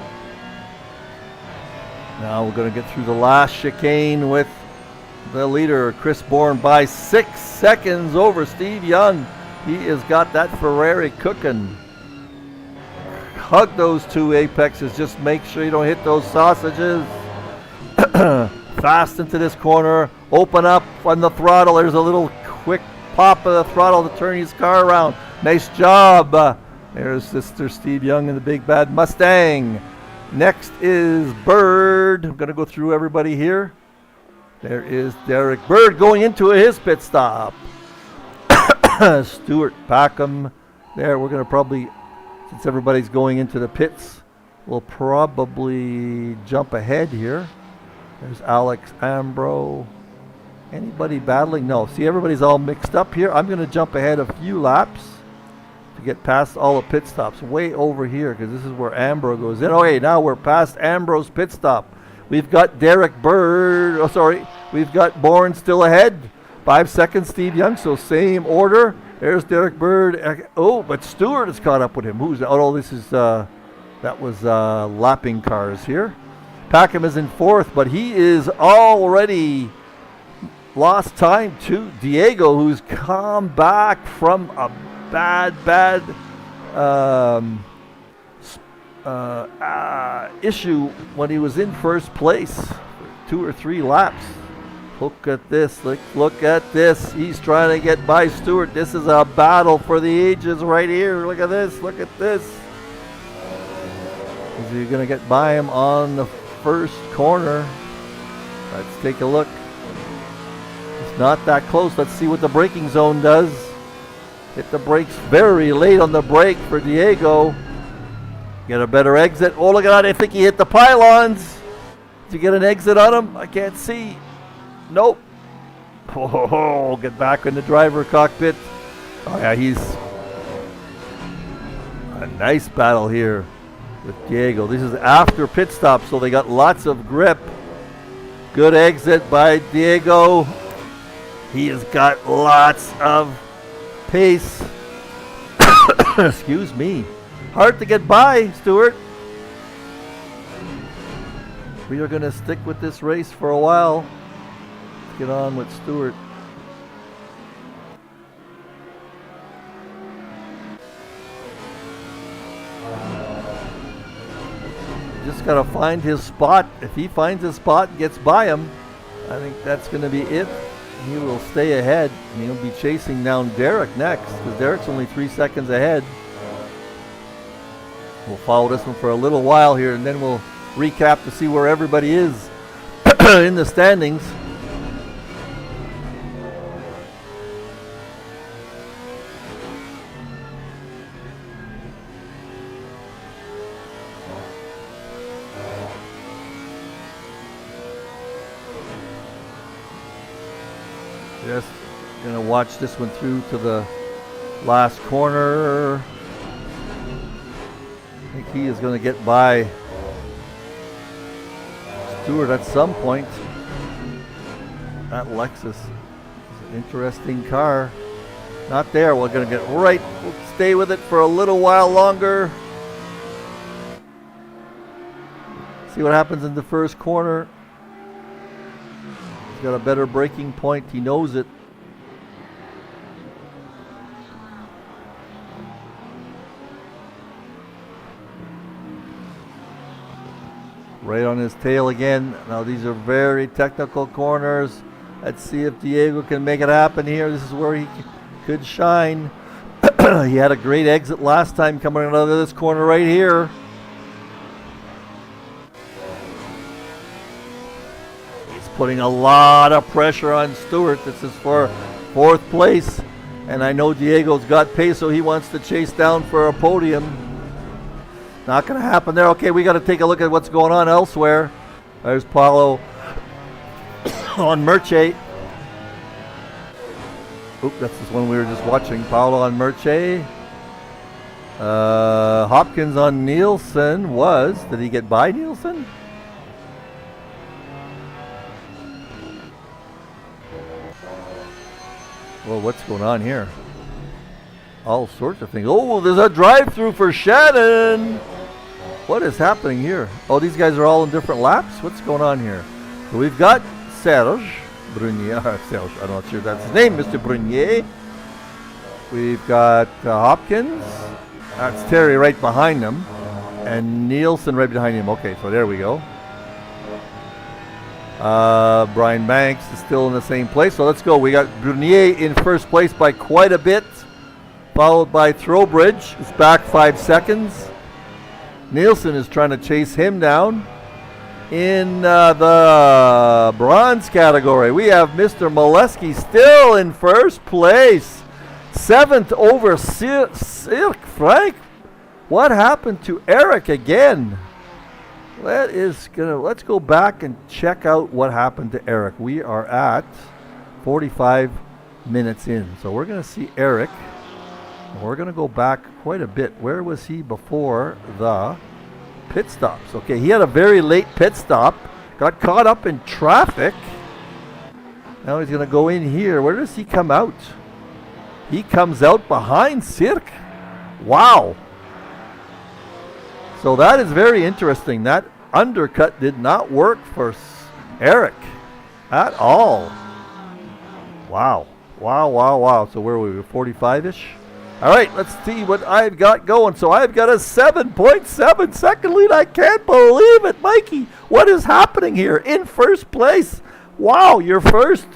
Now we're going to get through the last chicane with the leader, Chris Bourne, by 6 seconds over Steve Young. He has got that Ferrari cooking. Hug those two apexes. Just make sure you don't hit those sausages. Fast into this corner. Open up on the throttle. There's a little quick pop of the throttle to turn his car around. Nice job. There's Mr. Steve Young in the big bad Mustang. Next is Bird. I'm going to go through everybody here. There is Derek Bird going into his pit stop. Stuart Packham there. We're going to probably, since everybody's going into the pits, we'll probably jump ahead here. There's Alex Ambro. Anybody battling? No. See, everybody's all mixed up here. I'm going to jump ahead a few laps to get past all the pit stops. Way over here, because this is where Ambro goes in. Okay, now we're past Ambro's pit stop. We've got Derek Bird. Oh, sorry. We've got Bourne still ahead. 5 seconds, Steve Young. So same order. There's Derek Bird. Oh, but Stewart has caught up with him. Who's that? Oh, this is that was lapping cars here. Packham is in 4th, but he is already lost time to Diego, who's come back from a bad issue when he was in first place for 2 or 3 laps. Look at this. Look at this. He's trying to get by Stewart. This is a battle for the ages right here. Look at this. Look at this. Is he going to get by him on the first corner? Let's take a look. It's not that close. Let's see what the braking zone does. Hit the brakes very late on the brake for Diego. Get a better exit. Oh, look at that. I think he hit the pylons. Did you get an exit on him? I can't see. Nope. Oh, get back in the driver cockpit. Oh, yeah, he's a nice battle here with Diego. This is after pit stop, so they got lots of grip. Good exit by Diego. He has got lots of pace. Excuse me. Hard to get by, Stuart. We are going to stick with this race for a while. Let's get on with Stuart. Just got to find his spot. If he finds his spot and gets by him, I think that's going to be it. He will stay ahead, and he'll be chasing down Derek next, because Derek's only 3 seconds ahead. We'll follow this one for a little while here, and then we'll recap to see where everybody is in the standings. Just gonna watch this one through to the last corner. I think he is gonna get by Stewart at some point. That Lexus is an interesting car. Not there. We're gonna get right. We'll stay with it for a little while longer. See what happens in the first corner. He's got a better braking point. He knows it. Right on his tail again. Now these are very technical corners. Let's see if Diego can make it happen here. This is where he could shine. He had a great exit last time coming out of this corner right here. Putting a lot of pressure on Stewart. This is for 4th place. And I know Diego's got pace, so he wants to chase down for a podium. Not going to happen there. Okay, we got to take a look at what's going on elsewhere. There's Paulo on Merche. Oop, that's this one we were just watching. Paulo on Merche. Hopkins on Nielsen was. Did he get by Nielsen? Well, what's going on here? All sorts of things. Oh, there's a drive-through for Shannon. What is happening here? Oh, these guys are all in different laps? What's going on here? So we've got Serge Brunier. Serge, I'm not sure that's his name, Mr. Brunier. We've got Hopkins. That's Terry right behind him. And Nielsen right behind him. Okay, so there we go. Brian Banks is still in the same place. So let's go. We got Brunier in first place by quite a bit, followed by Throwbridge, who's back 5 seconds. Nielsen is trying to chase him down. In the bronze category, we have Mr. Meleskie still in first place. 7th over Cirque Frank. What happened to Eric again? Let's go back and check out what happened to Eric. We are at 45 minutes in. So we're going to see Eric. We're going to go back quite a bit. Where was he before the pit stops? Okay, he had a very late pit stop. Got caught up in traffic. Now he's going to go in here. Where does he come out? He comes out behind Cirque. Wow. So that is very interesting. That undercut did not work for Eric at all. Wow. Wow, wow, wow. So where were we? 45-ish? All right, let's see what I've got going. So I've got a 7.7 second lead. I can't believe it. Mikey, what is happening here? In first place. Wow, your first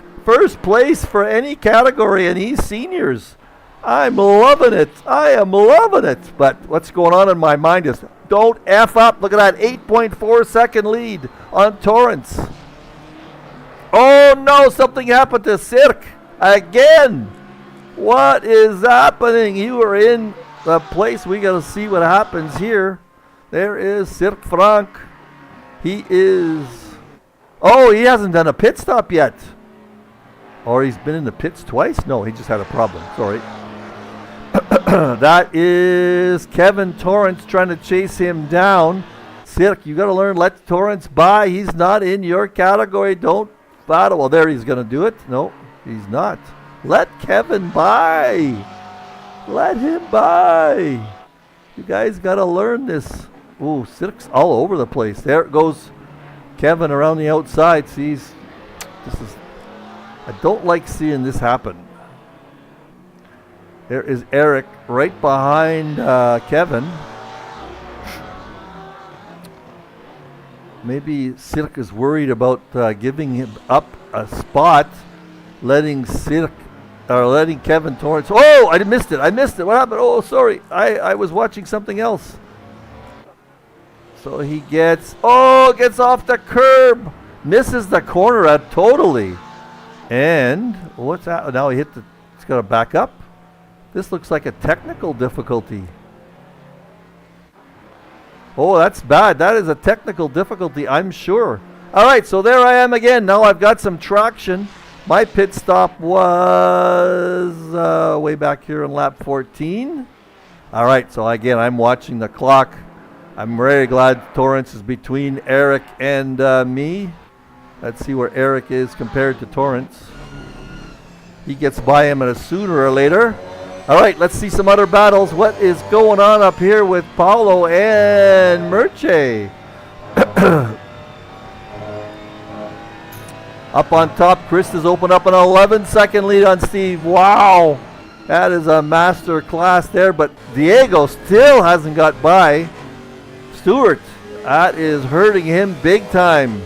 place for any category in eSeniors. I'm loving it. I am loving it. But what's going on in my mind is don't F up. Look at that 8.4 second lead on Torrance. Oh no, something happened to Cirque again. What is happening? You are in the place. We got to see what happens here. There is Cirque Frank. He is... Oh, he hasn't done a pit stop yet. Or he's been in the pits twice? No, he just had a problem. Sorry. That is Kevin Torrance trying to chase him down. Cirque, you got to learn, let Torrance by. He's not in your category. Don't battle. Well, there he's going to do it. No, he's not. Let Kevin by. Let him by. You guys got to learn this. Ooh, Cirque's all over the place. There it goes. Kevin around the outside. Sees. I don't like seeing this happen. There is Eric right behind Kevin. Maybe Cirque is worried about giving him up a spot, letting Kevin Torrance. Oh, I missed it. What happened? Oh, sorry. I was watching something else. So he gets off the curb. Misses the corner totally. And what's that? Now he's got to back up. This looks like a technical difficulty. Oh, that's bad. That is a technical difficulty, I'm sure. All right, so there I am again. Now I've got some traction. My pit stop was way back here in lap 14. All right, so again, I'm watching the clock. I'm very glad Torrance is between Eric and me. Let's see where Eric is compared to Torrance. He gets by him sooner or later. All right, let's see some other battles. What is going on up here with Paulo and Merche? Up on top, Chris has opened up an 11-second lead on Steve. Wow, that is a master class there. But Diego still hasn't got by Stewart. That is hurting him big time.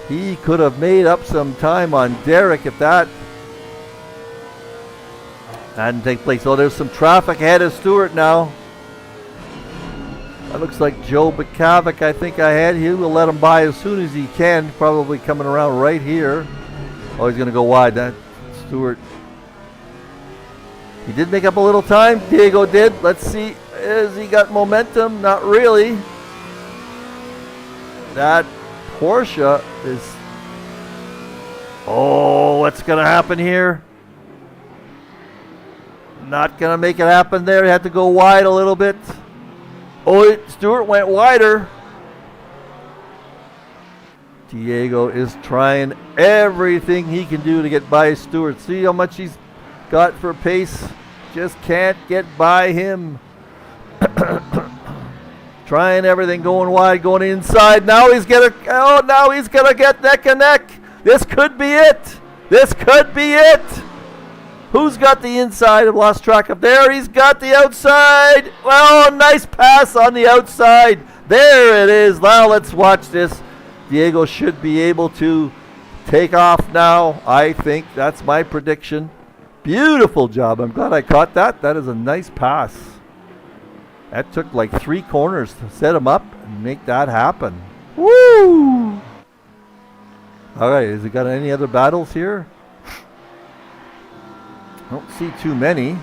He could have made up some time on Derek if that hadn't taken place. So there's some traffic ahead of Stewart now. That looks like Joe Bukavik, I think I had. He will let him by as soon as he can. Probably coming around right here. Oh, he's going to go wide. That Stewart. He did make up a little time. Diego did. Let's see. Has he got momentum? Not really. That Porsche is... Oh, what's going to happen here? Not going to make it happen there. He had to go wide a little bit. Oh, Stewart went wider. Diego is trying everything he can do to get by Stewart. See how much he's got for pace. Just can't get by him. Trying everything, going wide, going inside. Now he's gonna get neck and neck. This could be it. Who's got the inside? I've lost track of there. He's got the outside. Well, nice pass on the outside. There it is. Now let's watch this. Diego should be able to take off now. I think that's my prediction. Beautiful job. I'm glad I caught that. That is a nice pass. That took like 3 corners to set him up and make that happen. Woo! All right, has he got any other battles here? Don't see too many.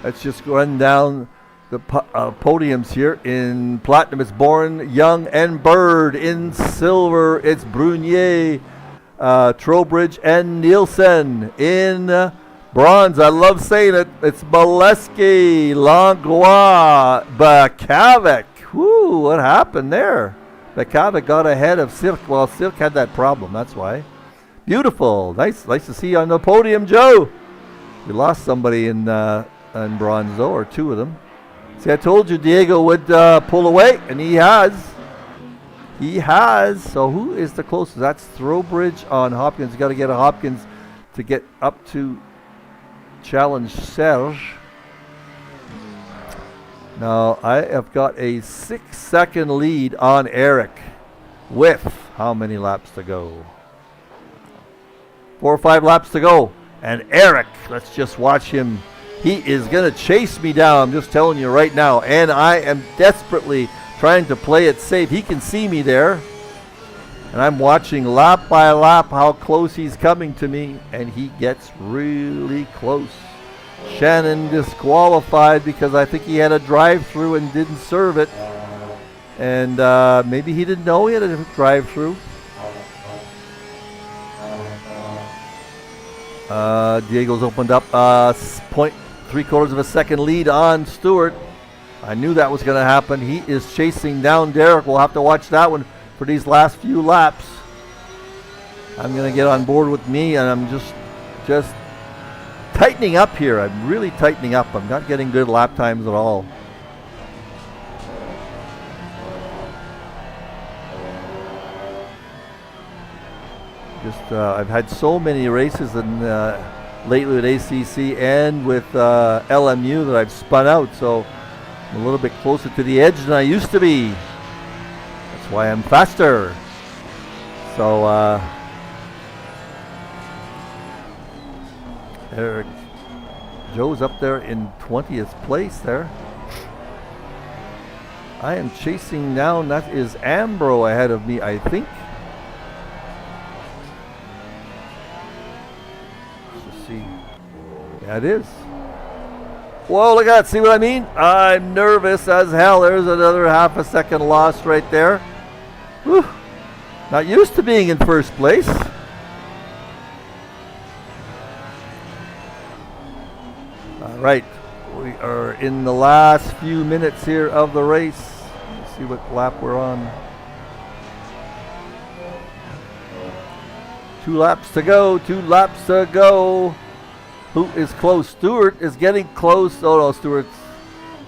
Let's just run down the podiums here. In platinum, it's Bourne, Young, and Bird. In silver, it's Brunier, Trowbridge, and Nielsen. In bronze, I love saying it, it's Meleskie, Langlois, Bakavik. Whoo, what happened there? Bakavik got ahead of Silk. Well, Silk had that problem, that's why. Beautiful. Nice to see you on the podium, Joe. You lost somebody in bronze, though, or 2 of them. See, I told you Diego would pull away, and he has. He has. So who is the closest? That's Throwbridge on Hopkins. You got to get a Hopkins to get up to challenge Serge. Now, I have got a 6-second lead on Eric with how many laps to go? 4 or 5 laps to go. And Eric, let's just watch him. He is going to chase me down. I'm just telling you right now. And I am desperately trying to play it safe. He can see me there. And I'm watching lap by lap how close he's coming to me. And he gets really close. Shannon disqualified because I think he had a drive-through and didn't serve it. And maybe he didn't know he had a drive-through. Diego's opened up 0.75 of a second lead on Stewart. I knew that was going to happen. He is chasing down Derek. We'll have to watch that one for these last few laps. I'm going to get on board with me, and I'm just tightening up here. I'm really tightening up. I'm not getting good lap times at all. I've had so many races in, lately with ACC and with LMU that I've spun out, so I'm a little bit closer to the edge than I used to be. That's why I'm faster. So Eric Joe's up there in 20th place there. I am chasing down, that is Ambro ahead of me, I think. Yeah, it is. Whoa, look at that. See what I mean? I'm nervous as hell. There's another half a second lost right there. Whew. Not used to being in first place. All right. We are in the last few minutes here of the race. Let's see what lap we're on. 2 laps to go. 2 laps to go. Who is close? Stewart is getting close. Oh no, Stewart's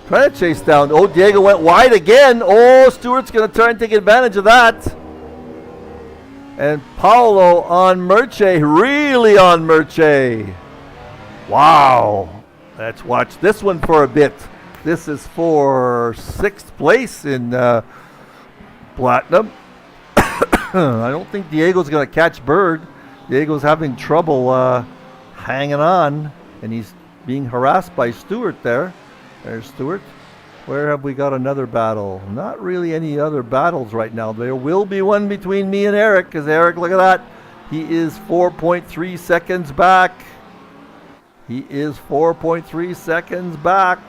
trying to chase down. Oh, Diego went wide again. Oh, Stewart's going to try and take advantage of that. And Paolo on Merche, really on Merche. Wow. Let's watch this one for a bit. This is for 6th place in Platinum. I don't think Diego's going to catch Bird. Diego's having trouble hanging on, and he's being harassed by Stewart there. There's Stewart. Where have we got another battle? Not really any other battles right now. There will be one between me and Eric, because Eric, look at that. He is 4.3 seconds back. He is 4.3 seconds back.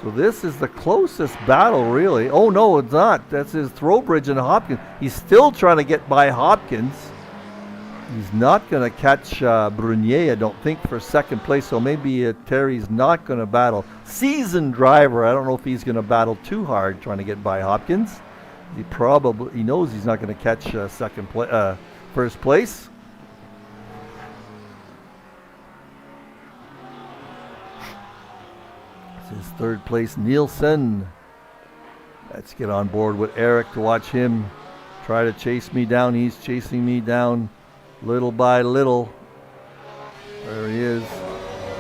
So this is the closest battle, really. Oh, no, it's not. That's his Throwbridge and Hopkins. He's still trying to get by Hopkins. He's not going to catch Brunier, I don't think, for 2nd place. So maybe Terry's not going to battle. Seasoned driver. I don't know if he's going to battle too hard trying to get by Hopkins. He knows he's not going to catch 1st place. This is 3rd place, Nielsen. Let's get on board with Eric to watch him try to chase me down. He's chasing me down. Little by little. There he is.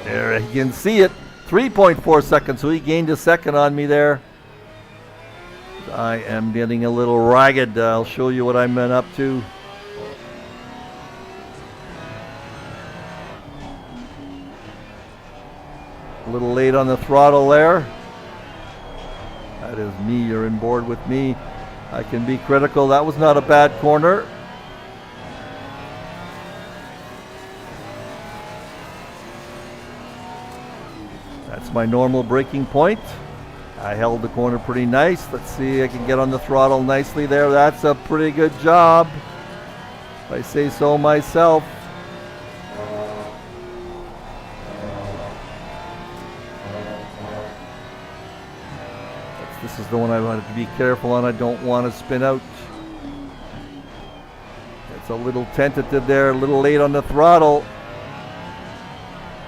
There, you can see it. 3.4 seconds, so he gained a second on me there. I am getting a little ragged. I'll show you what I've been up to. A little late on the throttle there. That is me. You're on board with me. I can be critical. That was not a bad corner. That's my normal braking point. I held the corner pretty nice. Let's see, I can get on the throttle nicely there. That's a pretty good job, if I say so myself. This is the one I wanted to be careful on. I don't want to spin out. It's a little tentative there, a little late on the throttle.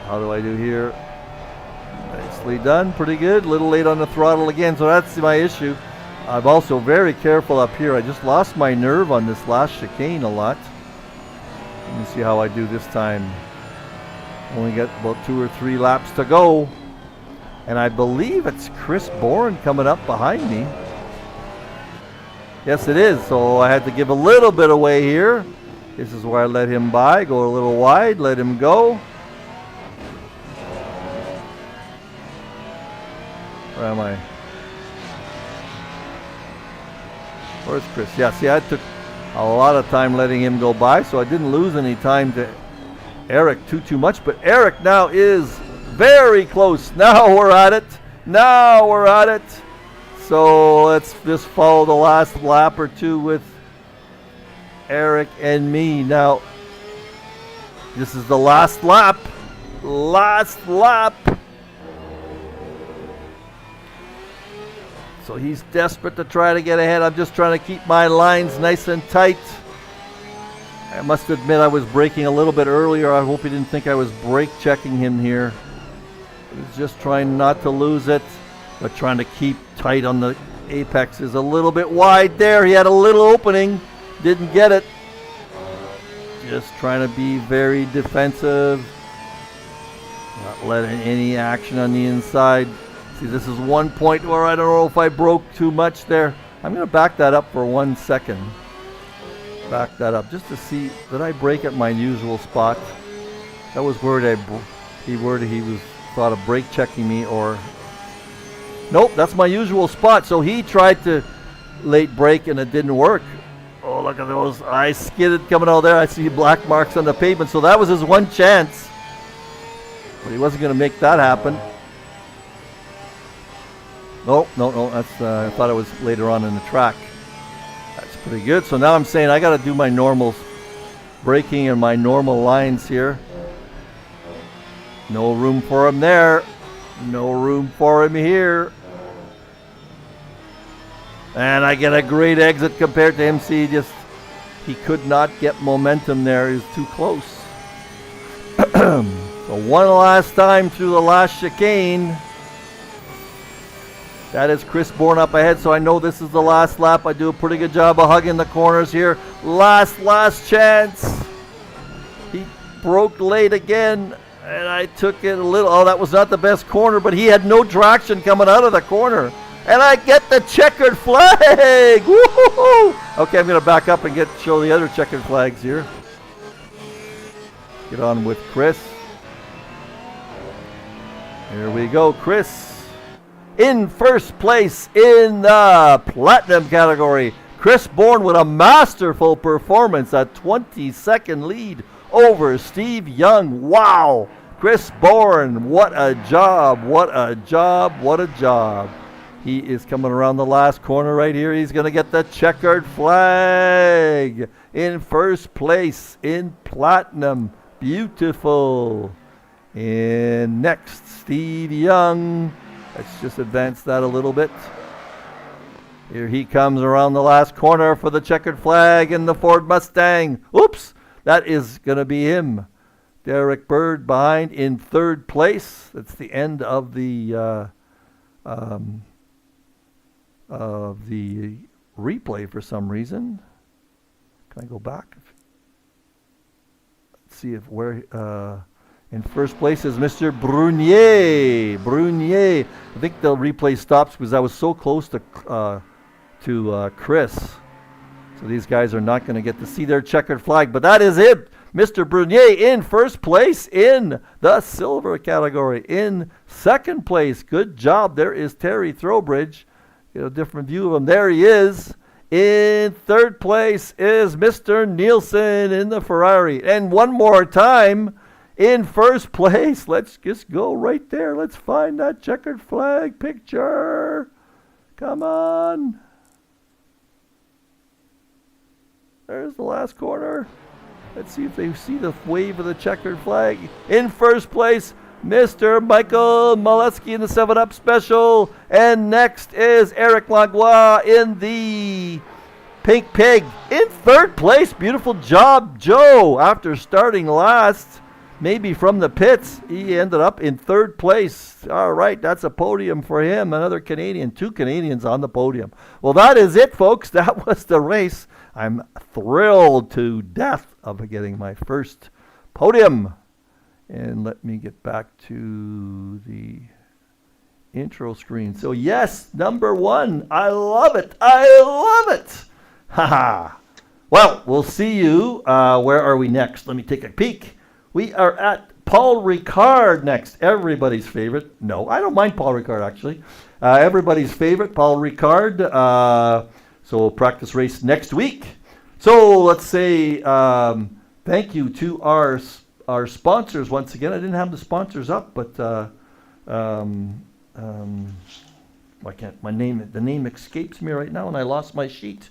How do I do here? Nicely done, pretty good. A little late on the throttle again, so that's my issue. I'm also very careful up here. I just lost my nerve on this last chicane a lot. Let me see how I do this time. Only got about 2 or 3 laps to go. And I believe it's Chris Bourne coming up behind me. Yes, it is. So I had to give a little bit away here. This is where I let him by, go a little wide, let him go. Where am I? Where's Chris? Yeah, see, I took a lot of time letting him go by, so I didn't lose any time to Eric too much. But Eric now is very close. Now we're at it. Now we're at it. So let's just follow the last lap or two with Eric and me. Now, this is the last lap. Last lap. So he's desperate to try to get ahead. I'm just trying to keep my lines nice and tight. I must admit I was braking a little bit earlier. I hope he didn't think I was brake checking him here. I was just trying not to lose it, but trying to keep tight on the apex. Is a little bit wide there. He had a little opening, didn't get it. Just trying to be very defensive, not letting any action on the inside. See, this is one point where I don't know if I broke too much there. I'm going to back that up for 1 second. Back that up just to see, did I brake at my usual spot? That was where he was thought of brake checking me, or nope, that's my usual spot. So he tried to late brake and it didn't work. Oh, look at those. I skidded coming out there. I see black marks on the pavement. So that was his one chance, but he wasn't going to make that happen. No, that's I thought it was later on in the track. That's pretty good. So now I'm saying I got to do my normal braking and my normal lines here. No room for him there. No room for him here. And I get a great exit compared to him. See, he could not get momentum there. He was too close. So one last time through the last chicane. That is Chris Bourne up ahead, so I know this is the last lap. I do a pretty good job of hugging the corners here. Last chance. He broke late again, and I took it a little. Oh, that was not the best corner, but he had no traction coming out of the corner. And I get the checkered flag. Woo-hoo-hoo. Okay, I'm going to back up and show the other checkered flags here. Get on with Chris. Here we go, Chris. In first place in the Platinum category, Chris Bourne with a masterful performance, a 20-second lead over Steve Young. Wow! Chris Bourne, what a job, what a job, what a job. He is coming around the last corner right here. He's going to get the checkered flag in first place in Platinum. Beautiful. And next, Steve Young. Let's just advance that a little bit. Here he comes around the last corner for the checkered flag in the Ford Mustang. Oops, that is going to be him. Derek Bird behind in third place. That's the end of the replay for some reason. Can I go back? Let's see if where... in first place is Mr. Brunier. I think the replay stops because I was so close to to Chris. So these guys are not going to get to see their checkered flag, but that is it. Mr. Bernier in first place in the silver category. In second place, good job. There is Terry Throwbridge. Get a different view of him. There he is. In third place is Mr. Nielsen in the Ferrari. And one more time, in first place, let's just go right there. Let's find that checkered flag picture. Come on. There's the last corner. Let's see if they see the wave of the checkered flag. In first place, Mr. Michael Meleskie in the 7-Up Special. And next is Eric Langlois in the Pink Pig. In third place, beautiful job, Joe. After starting last, maybe from the pits, he ended up in third place. All right, that's a podium for him. Another Canadian, 2 Canadians on the podium. Well, that is it, folks. That was the race. I'm thrilled to death of getting my first podium. And let me get back to the intro screen. So yes, number 1. I love it. I love it. Haha. Well, we'll see you. Where are we next? Let me take a peek. We are at Paul Ricard next. Everybody's favorite. No, I don't mind Paul Ricard, actually. Everybody's favorite, Paul Ricard. So we'll practice race next week. So let's say thank you to our sponsors once again. I didn't have the sponsors up, but why can't the name escapes me right now, and I lost my sheet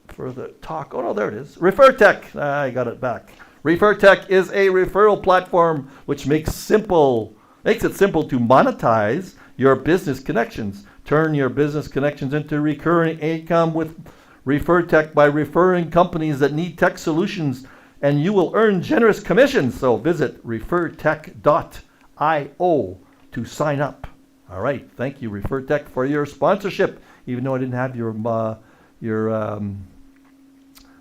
for the talk. Oh no, there it is. ReferTech. I got it back. ReferTech is a referral platform which makes it simple to monetize your business connections. Turn your business connections into recurring income with ReferTech by referring companies that need tech solutions, and you will earn generous commissions. So visit refertech.io to sign up. All right, thank you, ReferTech, for your sponsorship. Even though I didn't have your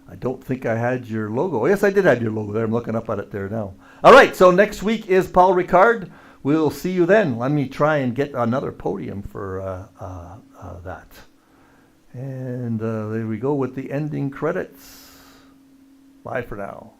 I don't think I had your logo. Yes, I did have your logo there. I'm looking up at it there now. All right, so next week is Paul Ricard. We'll see you then. Let me try and get another podium for that. And there we go with the ending credits. Bye for now.